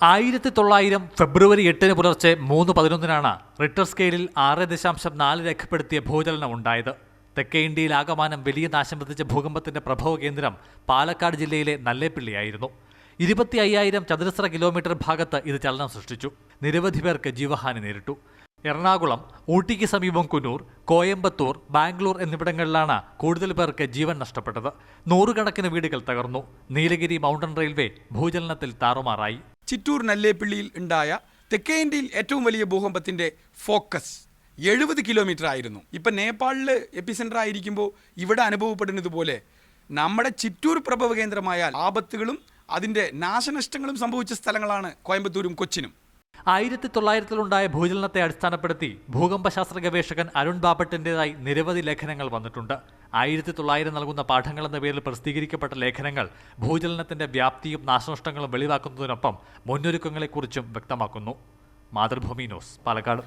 1900 ഫെബ്രുവരി 8 പുലർച്ചെ 3:11 റിക്ടർ സ്കെയിലിൽ 6.4 രേഖപ്പെടുത്തിയ ഭൂചലനം ഉണ്ടായത്. തെക്കേ ഇന്ത്യയിൽ ആകമാനം വലിയ നാശം വിതച്ച ഭൂകമ്പത്തിന്റെ പ്രഭവ കേന്ദ്രം പാലക്കാട് ജില്ലയിലെ നല്ലേപ്പിള്ളിയായിരുന്നു. 25,000 ചതുരശ്ര കിലോമീറ്റർ ഭാഗത്ത് ഇത് ചലനം സൃഷ്ടിച്ചു. നിരവധി പേർക്ക് ജീവഹാനി നേരിട്ടു. എറണാകുളം, ഊട്ടിക്ക് സമീപം കുന്നൂർ, കോയമ്പത്തൂർ, ബാംഗ്ലൂർ എന്നിവിടങ്ങളിലാണ് കൂടുതൽ പേർക്ക് ജീവൻ നഷ്ടപ്പെട്ടത്. നൂറുകണക്കിന് വീടുകൾ തകർന്നു. നീലഗിരി മൗണ്ടൻ റെയിൽവേ ഭൂചലനത്തിൽ താറുമാറായി. ചിറ്റൂർ നല്ലേപ്പിള്ളിയിൽ ഉണ്ടായ തെക്കേ ഇന്ത്യയിൽ ഏറ്റവും വലിയ ഭൂകമ്പത്തിന്റെ ഫോക്കസ് 70 കിലോമീറ്റർ ആയിരുന്നു. ഇപ്പം നേപ്പാളിൽ എപ്പിസെൻറ്റർ ആയിരിക്കുമ്പോൾ ഇവിടെ അനുഭവപ്പെടുന്നത് പോലെ നമ്മുടെ ചിറ്റൂർ പ്രഭവ കേന്ദ്രമായ ആപത്തുകളും അതിൻ്റെ നാശനഷ്ടങ്ങളും സംഭവിച്ച സ്ഥലങ്ങളാണ് കോയമ്പത്തൂരും കൊച്ചിനും. 1900-ലുണ്ടായ ഭൂചലനത്തെ അടിസ്ഥാനപ്പെടുത്തി ഭൂകമ്പശാസ്ത്ര ഗവേഷകൻ അരുൺ ബാബട്ടിൻ്റെതായി നിരവധി ലേഖനങ്ങൾ വന്നിട്ടുണ്ട്. 1900 നൽകുന്ന പാഠങ്ങളെന്ന പേരിൽ പ്രസിദ്ധീകരിക്കപ്പെട്ട ലേഖനങ്ങൾ ഭൂചലനത്തിന്റെ വ്യാപ്തിയും നാശനഷ്ടങ്ങളും വെളിവാക്കുന്നതിനൊപ്പം മുന്നൊരുക്കങ്ങളെക്കുറിച്ചും വ്യക്തമാക്കുന്നു. മാതൃഭൂമി ന്യൂസ്, പാലക്കാട്.